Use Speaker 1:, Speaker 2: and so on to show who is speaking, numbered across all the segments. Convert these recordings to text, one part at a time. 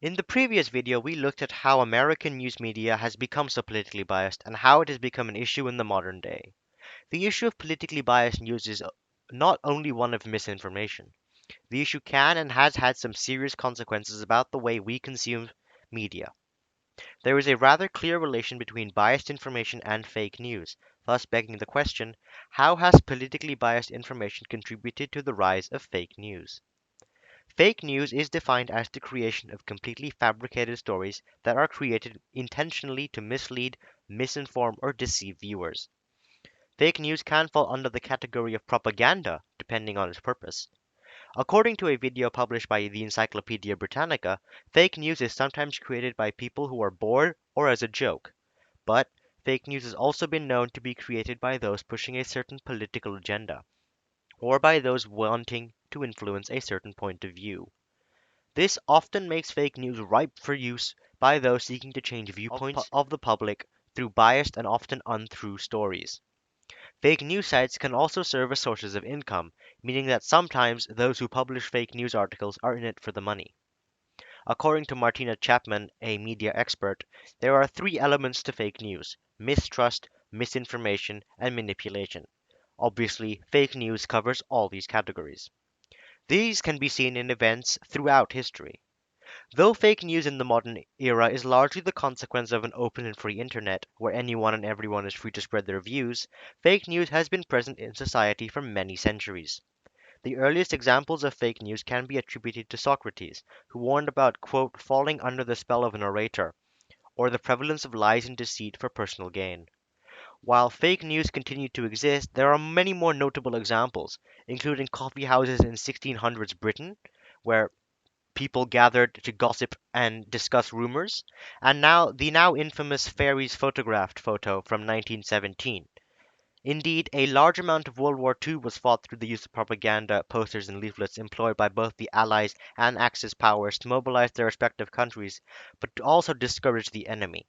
Speaker 1: In the previous video, we looked at how American news media has become so politically biased and how it has become an issue in the modern day. The issue of politically biased news is not only one of misinformation. The issue can and has had some serious consequences about the way we consume media. There is a rather clear relation between biased information and fake news, thus begging the question, how has politically biased information contributed to the rise of fake news? Fake news is defined as the creation of completely fabricated stories that are created intentionally to mislead, misinform, or deceive viewers. Fake news can fall under the category of propaganda, depending on its purpose. According to a video published by the Encyclopedia Britannica, fake news is sometimes created by people who are bored or as a joke. But fake news has also been known to be created by those pushing a certain political agenda, or by those wanting to influence a certain point of view. This often makes fake news ripe for use by those seeking to change viewpoints of the public through biased and often untrue stories. Fake news sites can also serve as sources of income, meaning that sometimes those who publish fake news articles are in it for the money. According to Martina Chapman, a media expert, there are three elements to fake news: mistrust, misinformation, and manipulation. Obviously, fake news covers all these categories. These can be seen in events throughout history. Though fake news in the modern era is largely the consequence of an open and free internet, where anyone and everyone is free to spread their views, fake news has been present in society for many centuries. The earliest examples of fake news can be attributed to Socrates, who warned about, quote, falling under the spell of an orator, or the prevalence of lies and deceit for personal gain. While fake news continued to exist, there are many more notable examples, including coffee houses in 1600s Britain, where people gathered to gossip and discuss rumors, and now the now infamous fairies photographed photo from 1917. Indeed, a large amount of World War II was fought through the use of propaganda, posters, and leaflets employed by both the Allies and Axis powers to mobilize their respective countries, but to also discourage the enemy.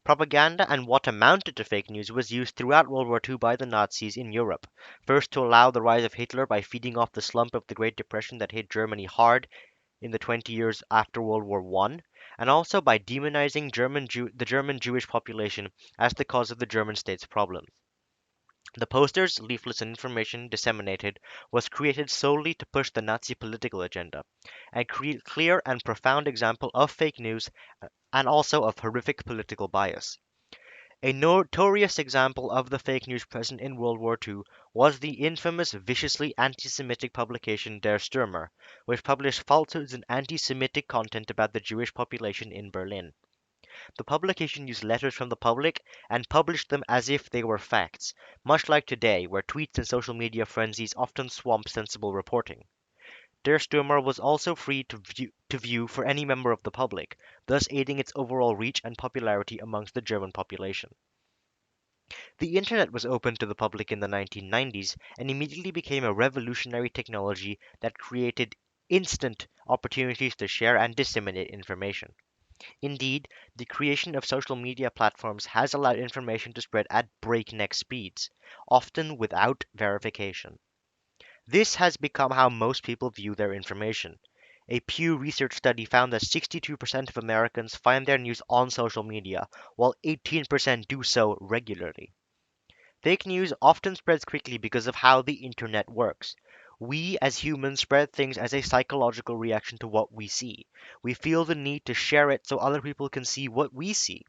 Speaker 1: Propaganda and what amounted to fake news was used throughout World War II by the Nazis in Europe, first to allow the rise of Hitler by feeding off the slump of the Great Depression that hit Germany hard in the 20 years after World War I, and also by demonizing the German Jewish population as the cause of the German state's problems. The posters, leaflets, and information disseminated was created solely to push the Nazi political agenda, a clear and profound example of fake news and also of horrific political bias. A notorious example of the fake news present in World War II was the infamous viciously anti-Semitic publication Der Stürmer, which published falsehoods and anti-Semitic content about the Jewish population in Berlin. The publication used letters from the public and published them as if they were facts, much like today, where tweets and social media frenzies often swamp sensible reporting. Der Stürmer was also free to view for any member of the public, thus aiding its overall reach and popularity amongst the German population. The internet was opened to the public in the 1990s and immediately became a revolutionary technology that created instant opportunities to share and disseminate information. Indeed, the creation of social media platforms has allowed information to spread at breakneck speeds, often without verification. This has become how most people view their information. A Pew Research study found that 62% of Americans find their news on social media, while 18% do so regularly. Fake news often spreads quickly because of how the internet works. We as humans spread things as a psychological reaction to what we see. We feel the need to share it so other people can see what we see.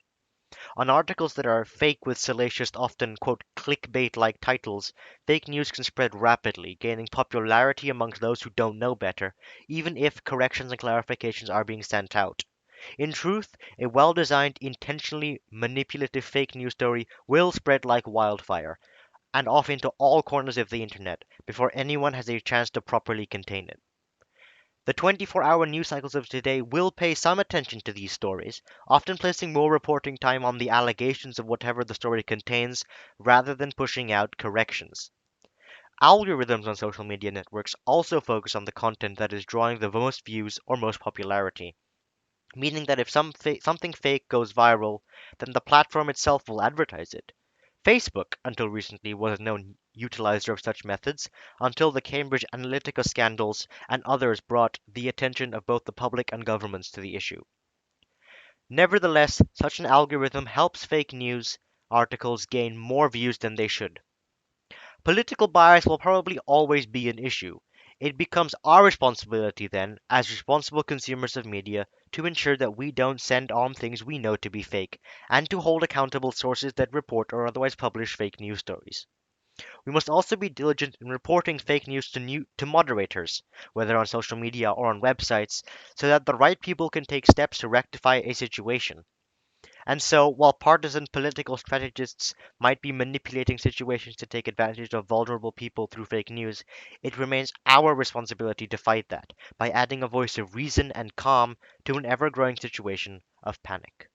Speaker 1: On articles that are fake with salacious, often, quote, clickbait like titles, fake news can spread rapidly, gaining popularity amongst those who don't know better, even if corrections and clarifications are being sent out. In truth, a well designed, intentionally manipulative fake news story will spread like wildfire, and off into all corners of the internet before anyone has a chance to properly contain it. The 24-hour news cycles of today will pay some attention to these stories, often placing more reporting time on the allegations of whatever the story contains rather than pushing out corrections. Algorithms on social media networks also focus on the content that is drawing the most views or most popularity, meaning that if something fake goes viral, then the platform itself will advertise it. Facebook, until recently, was a known utilizer of such methods until the Cambridge Analytica scandals and others brought the attention of both the public and governments to the issue. Nevertheless, such an algorithm helps fake news articles gain more views than they should. Political bias will probably always be an issue. It becomes our responsibility then, as responsible consumers of media, to ensure that we don't send on things we know to be fake, and to hold accountable sources that report or otherwise publish fake news stories. We must also be diligent in reporting fake news to moderators, whether on social media or on websites, so that the right people can take steps to rectify a situation. And so, while partisan political strategists might be manipulating situations to take advantage of vulnerable people through fake news, it remains our responsibility to fight that by adding a voice of reason and calm to an ever growing situation of panic.